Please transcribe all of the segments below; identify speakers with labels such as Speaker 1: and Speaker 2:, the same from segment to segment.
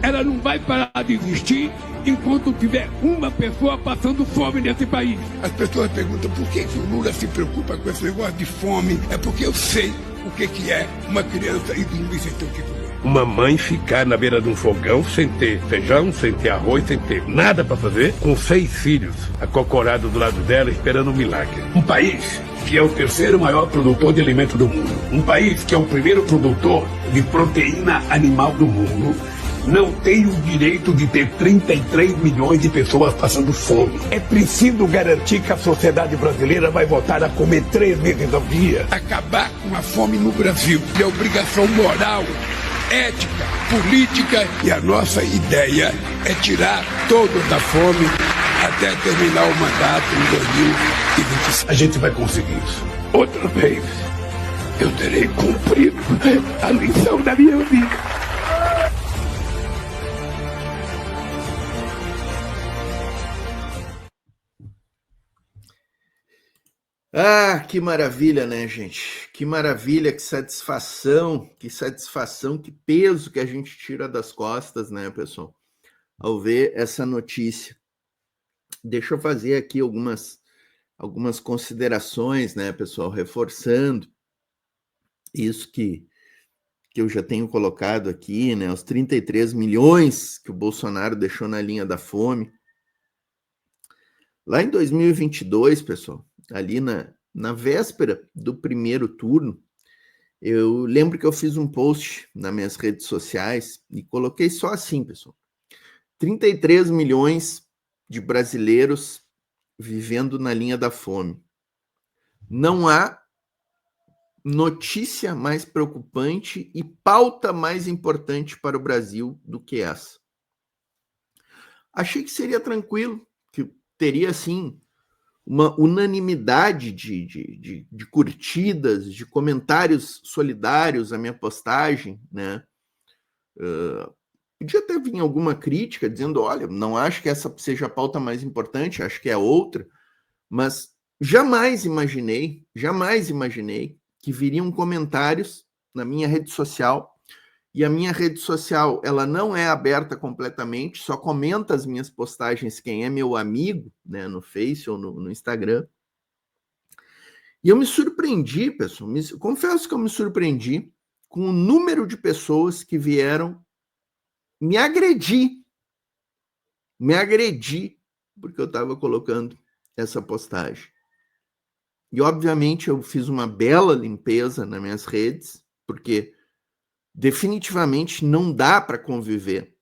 Speaker 1: ela não vai parar de existir enquanto tiver uma pessoa passando fome nesse país. As pessoas perguntam por que o Lula se preocupa com esse negócio de fome. É porque eu sei o que é uma criança e dormir sem ter o que comer. Uma mãe ficar na beira de um fogão sem ter feijão, sem ter arroz, sem ter nada para fazer, com 6 filhos acocorados do lado dela esperando um milagre. Um país que é o terceiro maior produtor de alimento do mundo. Um país que é o primeiro produtor de proteína animal do mundo. Não tem o direito de ter 33 milhões de pessoas passando fome. É preciso garantir que a sociedade brasileira vai voltar a comer 3 vezes ao dia. Acabar com a fome no Brasil é obrigação moral, ética, política, e a nossa ideia é tirar todos da fome até terminar o mandato em 2026. A gente vai conseguir isso. Outra vez, eu terei cumprido a lição da minha vida.
Speaker 2: Ah, que maravilha, né, gente? Que maravilha, que satisfação, que peso que a gente tira das costas, né, pessoal, ao ver essa notícia. Deixa eu fazer aqui algumas considerações, né, pessoal, reforçando isso que eu já tenho colocado aqui, né, os 33 milhões que o Bolsonaro deixou na linha da fome. Lá em 2022, pessoal, ali na véspera do primeiro turno, eu lembro que eu fiz um post nas minhas redes sociais e coloquei só assim, pessoal: 33 milhões de brasileiros vivendo na linha da fome. Não há notícia mais preocupante e pauta mais importante para o Brasil do que essa. Achei que seria tranquilo, que teria, assim, uma unanimidade de curtidas, de comentários solidários à minha postagem, né? Podia até vir alguma crítica dizendo, olha, não acho que essa seja a pauta mais importante, acho que é outra, mas jamais imaginei que viriam comentários na minha rede social. E a minha rede social, ela não é aberta completamente, só comenta as minhas postagens quem é meu amigo, né, no Face ou no Instagram. E eu me surpreendi, pessoal, confesso que eu me surpreendi com o número de pessoas que vieram me agredir, porque eu estava colocando essa postagem. E, obviamente, eu fiz uma bela limpeza nas minhas redes, porque definitivamente não dá para conviver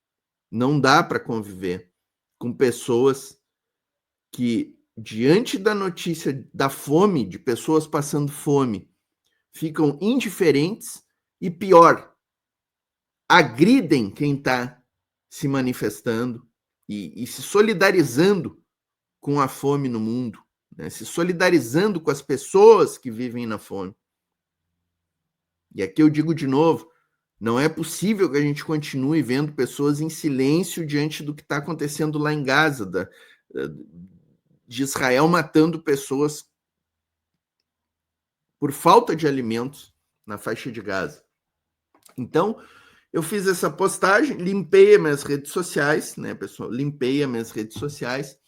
Speaker 2: com pessoas que, diante da notícia da fome, de pessoas passando fome, ficam indiferentes e, pior, agridem quem está se manifestando e se solidarizando com a fome no mundo, né? Se solidarizando com as pessoas que vivem na fome. E aqui eu digo de novo, não é possível que a gente continue vendo pessoas em silêncio diante do que está acontecendo lá em Gaza, de Israel matando pessoas por falta de alimentos na faixa de Gaza. Então, eu fiz essa postagem, limpei as minhas redes sociais, né, pessoal? Limpei as minhas redes sociais.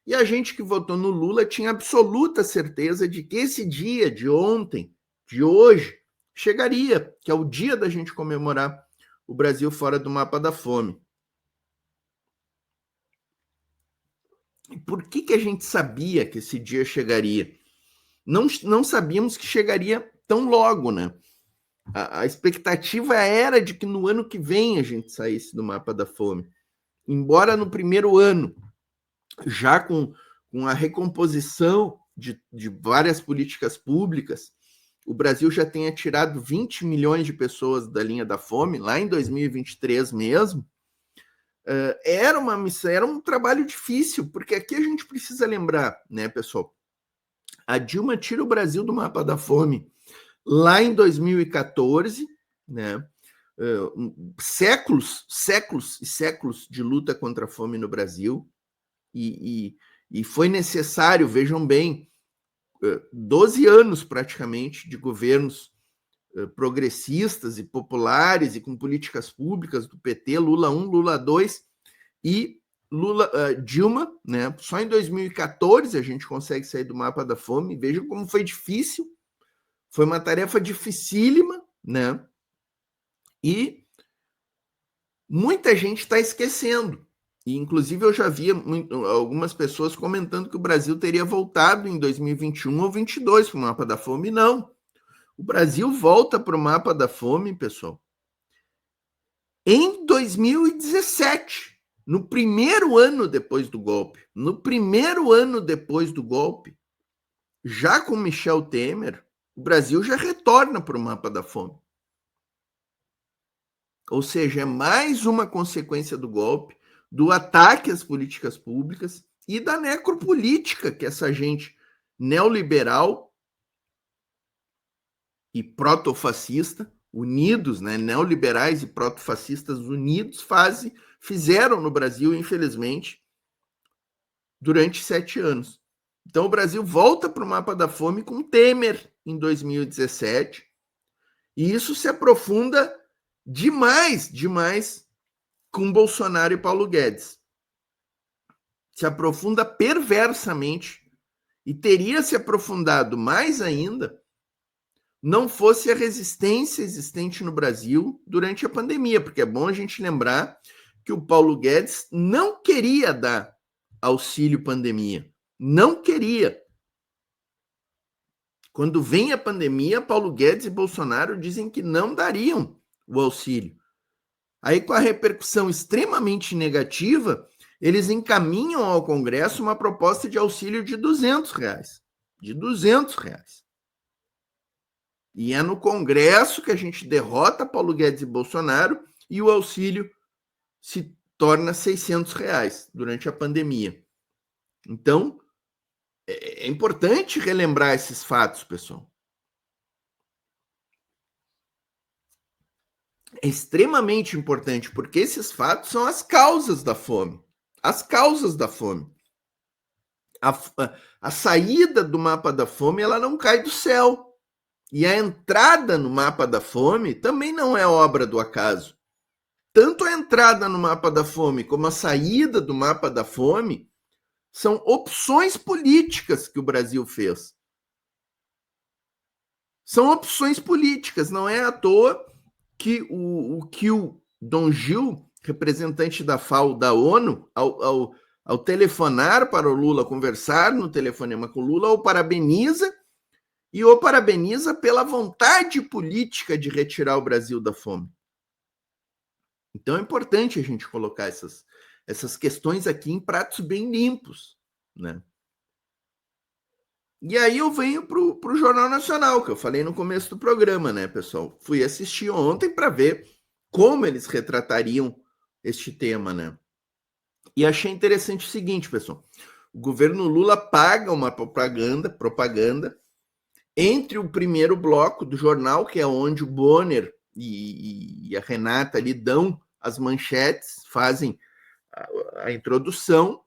Speaker 2: E a gente que votou no Lula tinha absoluta certeza de que esse dia de ontem, de hoje, chegaria, que é o dia da gente comemorar o Brasil fora do mapa da fome. E por que a gente sabia que esse dia chegaria? Não sabíamos que chegaria tão logo, né? A expectativa era de que no ano que vem a gente saísse do mapa da fome. Embora no primeiro ano, já com a recomposição de várias políticas públicas, o Brasil já tenha tirado 20 milhões de pessoas da linha da fome, lá em 2023 mesmo, era uma missão, era um trabalho difícil, porque aqui a gente precisa lembrar, né, pessoal? A Dilma tira o Brasil do mapa da fome lá em 2014, né? Séculos e séculos de luta contra a fome no Brasil, e foi necessário, vejam bem, 12 anos praticamente de governos progressistas e populares e com políticas públicas do PT, Lula 1, Lula 2 e Dilma, né? Só em 2014 a gente consegue sair do mapa da fome. Vejam como foi difícil, foi uma tarefa dificílima, né? E muita gente está esquecendo. E, inclusive, eu já via algumas pessoas comentando que o Brasil teria voltado em 2021 ou 2022 para o mapa da fome. Não. O Brasil volta para o mapa da fome, pessoal, em 2017, no primeiro ano depois do golpe. No primeiro ano depois do golpe, já com Michel Temer, o Brasil já retorna para o mapa da fome. Ou seja, é mais uma consequência do golpe, do ataque às políticas públicas e da necropolítica que essa gente neoliberal e protofascista, unidos, né, neoliberais e protofascistas unidos, fizeram no Brasil, infelizmente, durante 7 anos. Então, o Brasil volta para o mapa da fome com Temer em 2017, e isso se aprofunda demais com Bolsonaro e Paulo Guedes. Se aprofunda perversamente e teria se aprofundado mais ainda não fosse a resistência existente no Brasil durante a pandemia, porque é bom a gente lembrar que o Paulo Guedes não queria dar auxílio pandemia. Não queria. Quando vem a pandemia, Paulo Guedes e Bolsonaro dizem que não dariam o auxílio. Aí, com a repercussão extremamente negativa, eles encaminham ao Congresso uma proposta de auxílio de R$200. De R$200. E é no Congresso que a gente derrota Paulo Guedes e Bolsonaro e o auxílio se torna R$600 durante a pandemia. Então, é importante relembrar esses fatos, pessoal. É extremamente importante, porque esses fatos são as causas da fome. As causas da fome. A saída do mapa da fome, ela não cai do céu. E a entrada no mapa da fome também não é obra do acaso. Tanto a entrada no mapa da fome como a saída do mapa da fome são opções políticas que o Brasil fez. São opções políticas, não é à toa que o Dom Gil, representante da FAO da ONU, ao telefonar para o Lula, conversar no telefonema com o Lula, o parabeniza pela vontade política de retirar o Brasil da fome. Então é importante a gente colocar essas questões aqui em pratos bem limpos, né? E aí eu venho para o Jornal Nacional, que eu falei no começo do programa, né, pessoal? Fui assistir ontem para ver como eles retratariam este tema, né? E achei interessante o seguinte, pessoal. O governo Lula paga uma propaganda entre o primeiro bloco do jornal, que é onde o Bonner e a Renata ali dão as manchetes, fazem a introdução,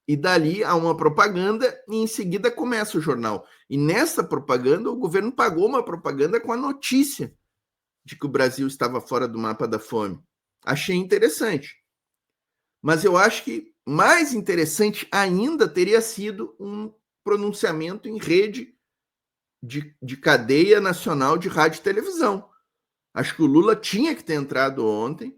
Speaker 2: e dali há uma propaganda e em seguida começa o jornal. E nessa propaganda, o governo pagou uma propaganda com a notícia de que o Brasil estava fora do mapa da fome. Achei interessante. Mas eu acho que mais interessante ainda teria sido um pronunciamento em rede de cadeia nacional de rádio e televisão. Acho que o Lula tinha que ter entrado ontem,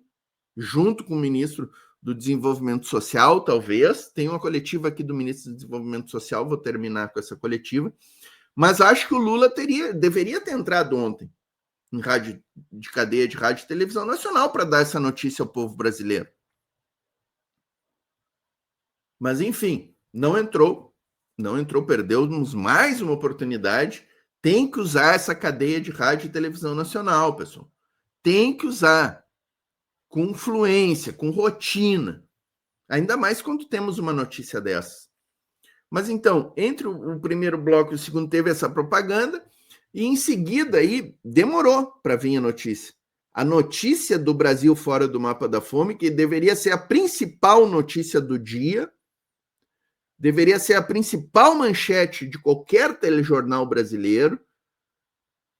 Speaker 2: junto com o ministro do Desenvolvimento Social, talvez. Tem uma coletiva aqui do ministro do Desenvolvimento Social, vou terminar com essa coletiva. Mas acho que o Lula deveria ter entrado ontem em rádio de cadeia de rádio e televisão nacional para dar essa notícia ao povo brasileiro. Mas, enfim, não entrou, perdemos mais uma oportunidade. Tem que usar essa cadeia de rádio e televisão nacional, pessoal. Tem que usar com fluência, com rotina. Ainda mais quando temos uma notícia dessa. Mas, então, entre o primeiro bloco e o segundo teve essa propaganda e, em seguida, aí demorou para vir a notícia. A notícia do Brasil fora do mapa da fome, que deveria ser a principal notícia do dia, deveria ser a principal manchete de qualquer telejornal brasileiro,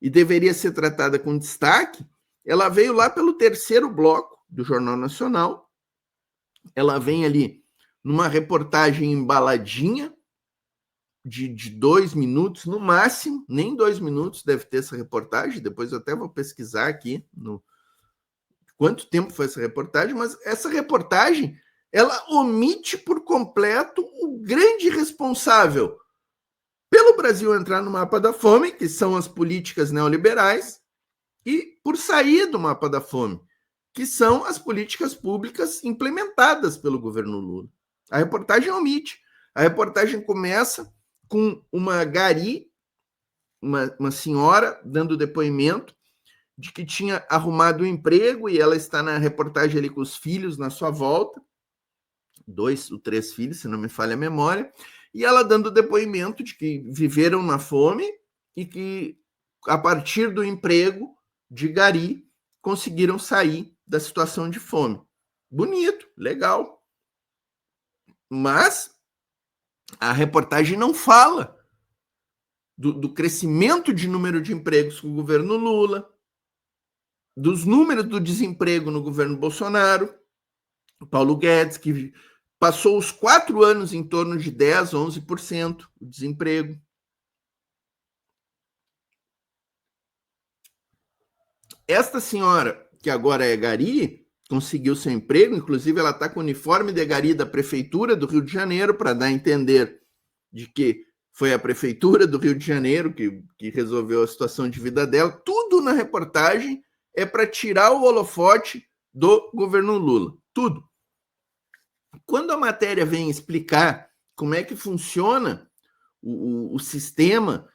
Speaker 2: e deveria ser tratada com destaque, ela veio lá pelo terceiro bloco do Jornal Nacional. Ela vem ali numa reportagem embaladinha, de 2 minutos, no máximo, nem 2 minutos deve ter essa reportagem, depois eu até vou pesquisar aqui quanto tempo foi essa reportagem, mas essa reportagem, ela omite por completo o grande responsável pelo Brasil entrar no mapa da fome, que são as políticas neoliberais, e por sair do mapa da fome, que são as políticas públicas implementadas pelo governo Lula. A reportagem omite. A reportagem começa com uma gari, uma senhora, dando depoimento de que tinha arrumado um emprego e ela está na reportagem ali com os filhos na sua volta, 2 ou 3 filhos, se não me falha a memória, e ela dando depoimento de que viveram na fome e que, a partir do emprego de gari, conseguiram sair da situação de fome. Bonito, legal. Mas a reportagem não fala do crescimento de número de empregos com o governo Lula, dos números do desemprego no governo Bolsonaro, Paulo Guedes, que passou os 4 anos em torno de 10%, 11% o desemprego. Esta senhora, que agora é gari, conseguiu seu emprego, inclusive ela está com o uniforme de gari da Prefeitura do Rio de Janeiro, para dar a entender de que foi a Prefeitura do Rio de Janeiro que resolveu a situação de vida dela. Tudo na reportagem é para tirar o holofote do governo Lula. Tudo. Quando a matéria vem explicar como é que funciona o sistema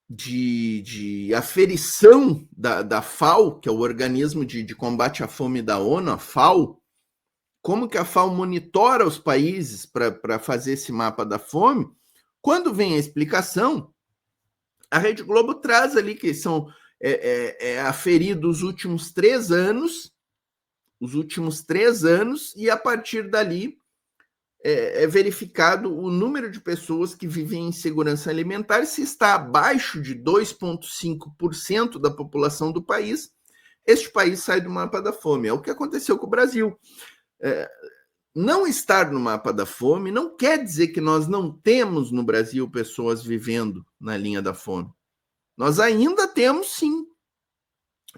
Speaker 2: de aferição da FAO, que é o Organismo de Combate à Fome da ONU, a FAO, como que a FAO monitora os países para fazer esse mapa da fome, quando vem a explicação, a Rede Globo traz ali que são aferidos os últimos 3 anos, e a partir dali é verificado o número de pessoas que vivem em insegurança alimentar. Se está abaixo de 2,5% da população do país, este país sai do mapa da fome. É o que aconteceu com o Brasil. Não estar no mapa da fome não quer dizer que nós não temos no Brasil pessoas vivendo na linha da fome. Nós ainda temos, sim,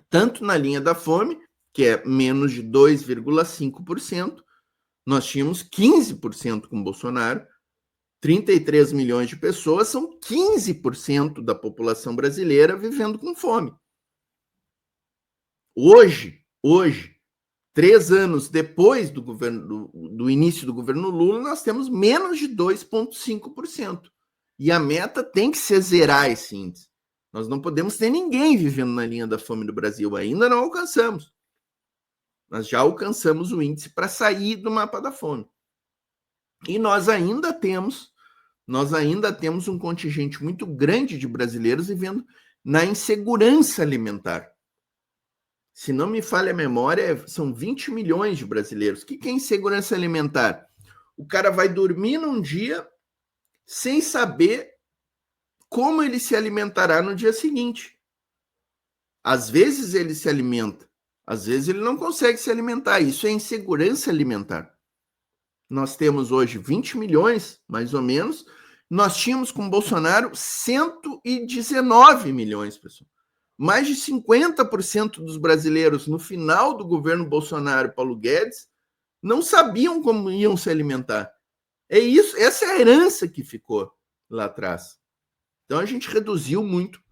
Speaker 2: tanto na linha da fome, que é menos de 2,5%, nós tínhamos 15% com Bolsonaro, 33 milhões de pessoas, são 15% da população brasileira vivendo com fome. Hoje, 3 anos depois do início do governo Lula, nós temos menos de 2,5%. E a meta tem que ser zerar esse índice. Nós não podemos ter ninguém vivendo na linha da fome do Brasil. Ainda não alcançamos. Nós já alcançamos o índice para sair do mapa da fome. E nós ainda temos um contingente muito grande de brasileiros vivendo na insegurança alimentar. Se não me falha a memória, são 20 milhões de brasileiros. O que é insegurança alimentar? O cara vai dormir num dia sem saber como ele se alimentará no dia seguinte. Às vezes ele se alimenta, às vezes ele não consegue se alimentar. Isso é insegurança alimentar. Nós temos hoje 20 milhões, mais ou menos. Nós tínhamos com Bolsonaro 119 milhões, pessoal. Mais de 50% dos brasileiros no final do governo Bolsonaro, Paulo Guedes, não sabiam como iam se alimentar. É isso, essa é a herança que ficou lá atrás. Então a gente reduziu muito,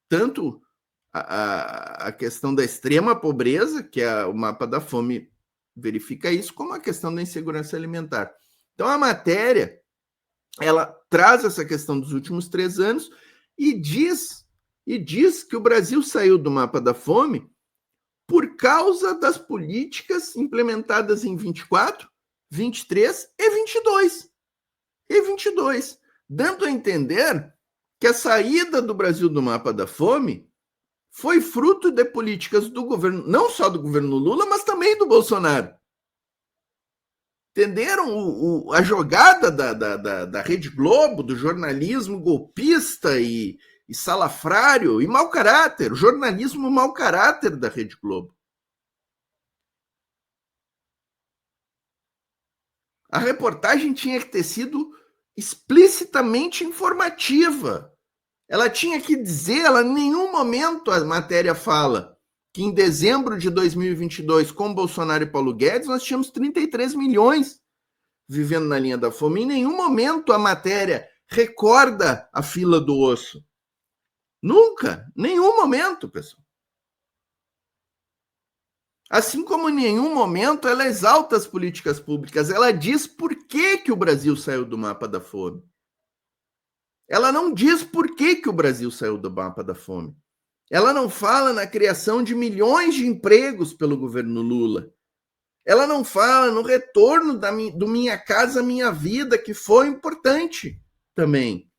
Speaker 2: tanto a questão da extrema pobreza, que é o mapa da fome verifica isso, como a questão da insegurança alimentar. Então a matéria, ela traz essa questão dos últimos 3 anos e diz que o Brasil saiu do mapa da fome por causa das políticas implementadas em 24, 23 e 22, dando a entender que a saída do Brasil do mapa da fome foi fruto de políticas do governo, não só do governo Lula, mas também do Bolsonaro. Entenderam a jogada da Rede Globo, do jornalismo golpista e e salafrário e mau caráter, o jornalismo mau caráter da Rede Globo. A reportagem tinha que ter sido explicitamente informativa. Ela tinha que dizer, ela em nenhum momento a matéria fala que em dezembro de 2022, com Bolsonaro e Paulo Guedes, nós tínhamos 33 milhões vivendo na linha da fome. Em nenhum momento a matéria recorda a fila do osso. Nunca, nenhum momento, pessoal. Assim como em nenhum momento ela exalta as políticas públicas, ela diz por que o Brasil saiu do mapa da fome. Ela não diz por que o Brasil saiu do mapa da fome. Ela não fala na criação de milhões de empregos pelo governo Lula. Ela não fala no retorno do Minha Casa Minha Vida, que foi importante também.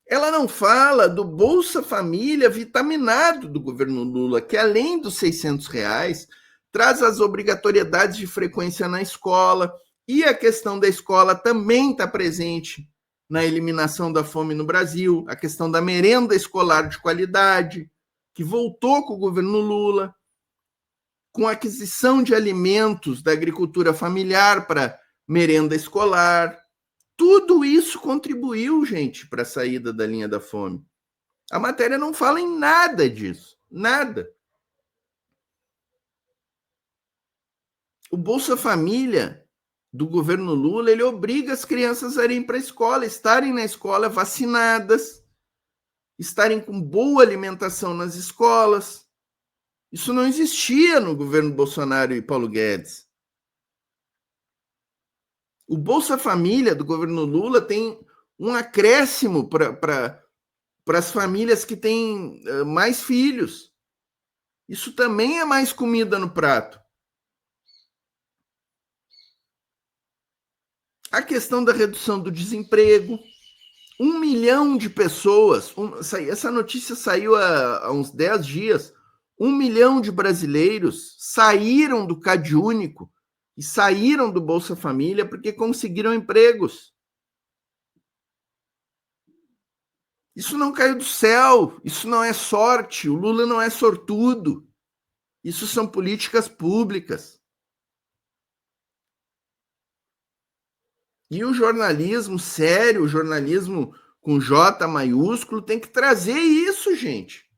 Speaker 2: Ela não fala do Bolsa Família vitaminado do governo Lula, que além dos R$600, traz as obrigatoriedades de frequência na escola, e a questão da escola também está presente na eliminação da fome no Brasil, a questão da merenda escolar de qualidade, que voltou com o governo Lula, com a aquisição de alimentos da agricultura familiar para merenda escolar. Tudo isso contribuiu, gente, para a saída da linha da fome. A matéria não fala em nada disso, nada. O Bolsa Família do governo Lula, ele obriga as crianças a irem para a escola, estarem na escola vacinadas, estarem com boa alimentação nas escolas. Isso não existia no governo Bolsonaro e Paulo Guedes. O Bolsa Família do governo Lula tem um acréscimo para as famílias que têm mais filhos. Isso também é mais comida no prato. A questão da redução do desemprego. 1 milhão de pessoas, essa notícia saiu há uns 10 dias, 1 milhão de brasileiros saíram do CadÚnico e saíram do Bolsa Família porque conseguiram empregos. Isso não caiu do céu, isso não é sorte, o Lula não é sortudo. Isso são políticas públicas. E o jornalismo sério, o jornalismo com J maiúsculo, tem que trazer isso, gente.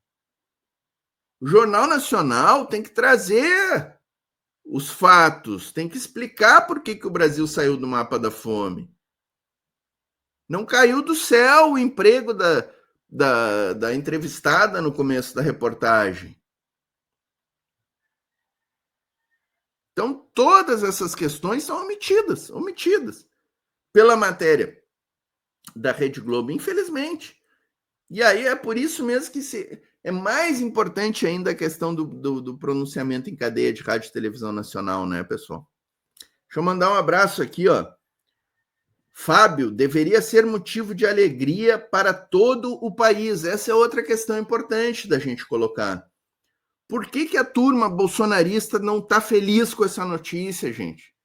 Speaker 2: O Jornal Nacional tem que trazer os fatos, tem que explicar por que o Brasil saiu do mapa da fome. Não caiu do céu o emprego da entrevistada no começo da reportagem. Então, todas essas questões são omitidas pela matéria da Rede Globo, infelizmente. E aí é por isso mesmo que é mais importante ainda a questão do pronunciamento em cadeia de rádio e televisão nacional, né, pessoal? Deixa eu mandar um abraço aqui, ó. Fábio, deveria ser motivo de alegria para todo o país. Essa é outra questão importante da gente colocar. Por que a turma bolsonarista não está feliz com essa notícia, gente?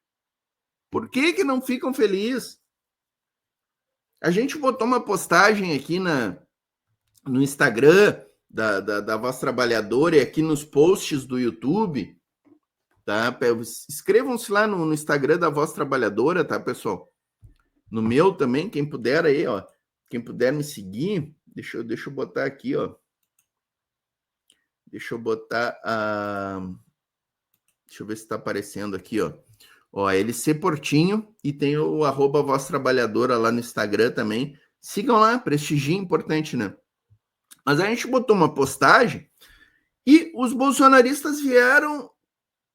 Speaker 2: Por que não ficam felizes? A gente botou uma postagem aqui no Instagram da Voz Trabalhadora e aqui nos posts do YouTube, tá? Inscrevam-se lá no Instagram da Voz Trabalhadora, tá, pessoal? No meu também, quem puder aí, ó. Quem puder me seguir, deixa eu botar aqui, ó. Deixa eu botar a... Deixa eu ver se está aparecendo aqui, ó. Ó, LC Portinho, e tem o @Voz Trabalhadora lá no Instagram também. Sigam lá, prestigiem, importante, né? Mas a gente botou uma postagem e os bolsonaristas vieram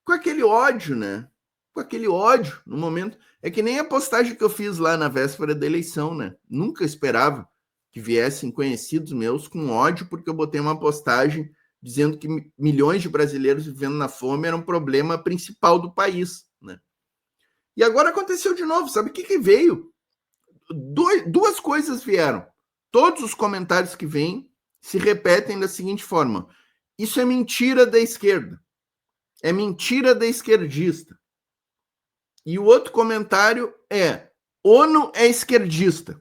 Speaker 2: com aquele ódio, né? Com aquele ódio no momento. É que nem a postagem que eu fiz lá na véspera da eleição, né? Nunca esperava que viessem conhecidos meus com ódio, porque eu botei uma postagem dizendo que milhões de brasileiros vivendo na fome era um problema principal do país, né? E agora aconteceu de novo. Sabe o que veio? Duas coisas vieram. Todos os comentários que vêm se repetem da seguinte forma: isso é mentira da esquerda. É mentira da esquerdista. E o outro comentário é: ONU é esquerdista.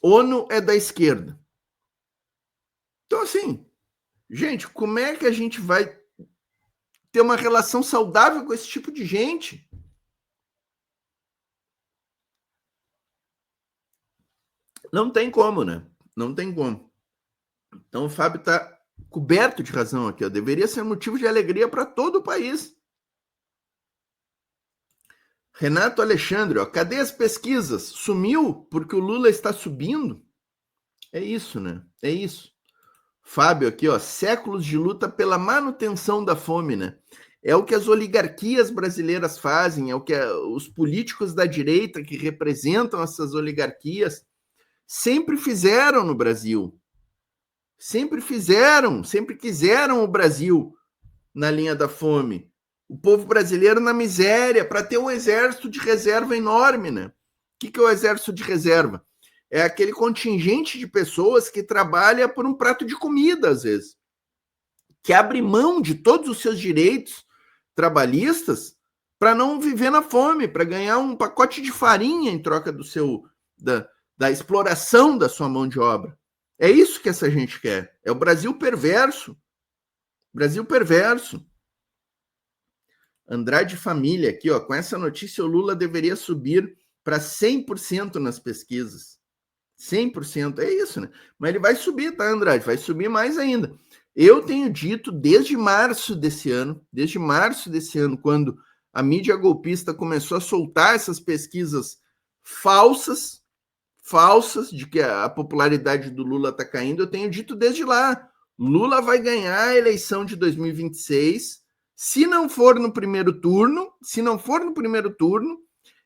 Speaker 2: ONU é da esquerda. Então, assim, gente, como é que a gente vai ter uma relação saudável com esse tipo de gente? Não tem como, né? Não tem como. Então, o Fábio está coberto de razão aqui. Ó. Deveria ser motivo de alegria para todo o país. Renato Alexandre, ó, cadê as pesquisas? Sumiu porque o Lula está subindo? É isso, né? É isso. Fábio aqui, ó, séculos de luta pela manutenção da fome, né? É o que as oligarquias brasileiras fazem, é o que os políticos da direita que representam essas oligarquias sempre fizeram no Brasil. Sempre fizeram, sempre quiseram o Brasil na linha da fome. O povo brasileiro na miséria, para ter um exército de reserva enorme, né? O que é o exército de reserva? É aquele contingente de pessoas que trabalha por um prato de comida, às vezes, que abre mão de todos os seus direitos trabalhistas para não viver na fome, para ganhar um pacote de farinha em troca da exploração da sua mão de obra. É isso que essa gente quer. É o Brasil perverso. Brasil perverso. Andrade Família aqui, ó, com essa notícia o Lula deveria subir para 100% nas pesquisas. 100%, é isso, né? Mas ele vai subir, tá, Andrade? Vai subir mais ainda. Eu tenho dito desde março desse ano, quando a mídia golpista começou a soltar essas pesquisas falsas de que a popularidade do Lula está caindo, eu tenho dito desde lá. Lula vai ganhar a eleição de 2026. Se não for no primeiro turno,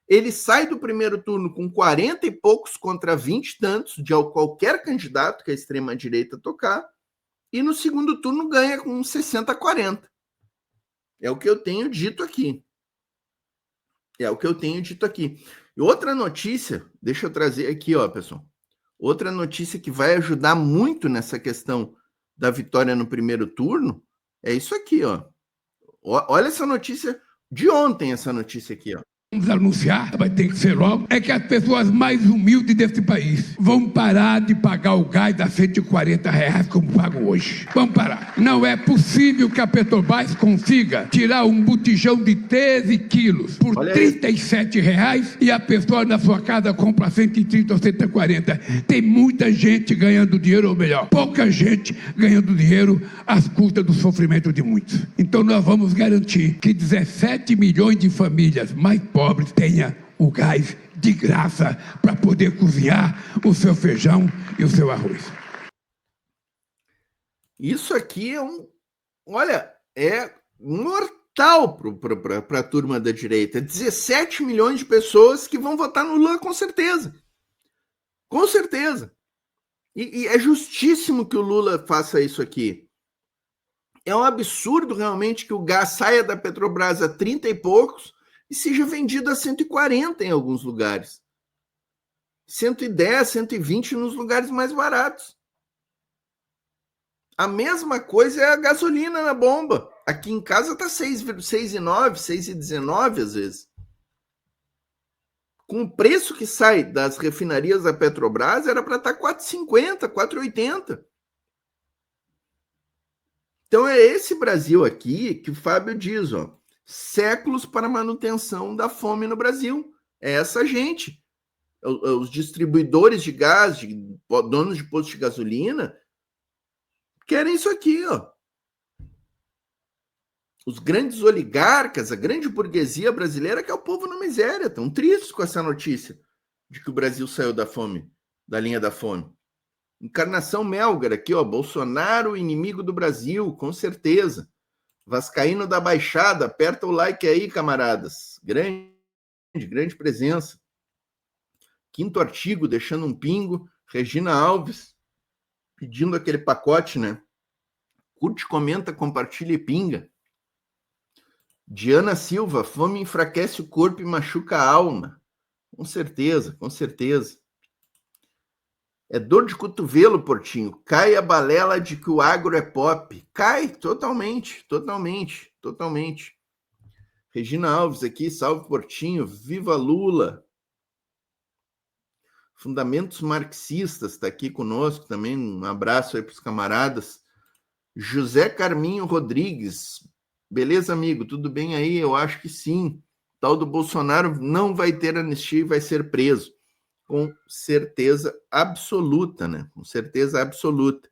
Speaker 2: ele sai do primeiro turno com 40 e poucos contra 20 e tantos de qualquer candidato que a extrema-direita tocar, e no segundo turno ganha com 60 a 40. É o que eu tenho dito aqui. E outra notícia, deixa eu trazer aqui, ó, pessoal. Outra notícia que vai ajudar muito nessa questão da vitória no primeiro turno é isso aqui, ó. Olha essa notícia de ontem, essa notícia aqui, ó.
Speaker 1: Vamos anunciar, vai ter que ser logo, é que as pessoas mais humildes desse país vão parar de pagar o gás a R$140 como pagam hoje. Vamos parar. Não é possível que a Petrobras consiga tirar um botijão de 13 quilos por R$37 e a pessoa na sua casa compra 130 ou 140. Tem muita gente ganhando dinheiro, ou melhor, pouca gente ganhando dinheiro às custas do sofrimento de muitos. Então nós vamos garantir que 17 milhões de famílias mais pobres tenha o gás de graça para poder cozinhar o seu feijão e o seu arroz.
Speaker 2: Isso aqui é mortal para a turma da direita. 17 milhões de pessoas que vão votar no Lula com certeza. Com certeza. E é justíssimo que o Lula faça isso aqui. É um absurdo realmente que o gás saia da Petrobras a 30 e poucos e seja vendido a 140 em alguns lugares. 110, 120 nos lugares mais baratos. A mesma coisa é a gasolina na bomba. Aqui em casa está 6,9, 6,19 às vezes. Com o preço que sai das refinarias da Petrobras, era para estar 4,50, 4,80. Então é esse Brasil aqui que o Fábio diz, ó, séculos para a manutenção da fome no Brasil. É essa gente. Os distribuidores de gás, donos de postos de gasolina, querem isso aqui, ó. Os grandes oligarcas, a grande burguesia brasileira, que é o povo na miséria, estão tristes com essa notícia de que o Brasil saiu da fome, da linha da fome. Encarnação Melgar aqui, ó, Bolsonaro, inimigo do Brasil, com certeza. Vascaíno da Baixada, aperta o like aí, camaradas. Grande presença. Quinto artigo, deixando um pingo. Regina Alves, pedindo aquele pacote, né? Curte, comenta, compartilha e pinga. Diana Silva, fome enfraquece o corpo e machuca a alma. Com certeza, com certeza. É dor de cotovelo, Portinho. Cai a balela de que o agro é pop. Cai totalmente. Regina Alves aqui, salve Portinho. Viva Lula. Fundamentos Marxistas está aqui conosco também. Um abraço aí para os camaradas. José Carminho Rodrigues. Beleza, amigo? Tudo bem aí? Eu acho que sim. Tal do Bolsonaro não vai ter anistia e vai ser preso. Com certeza absoluta, né? Com certeza absoluta.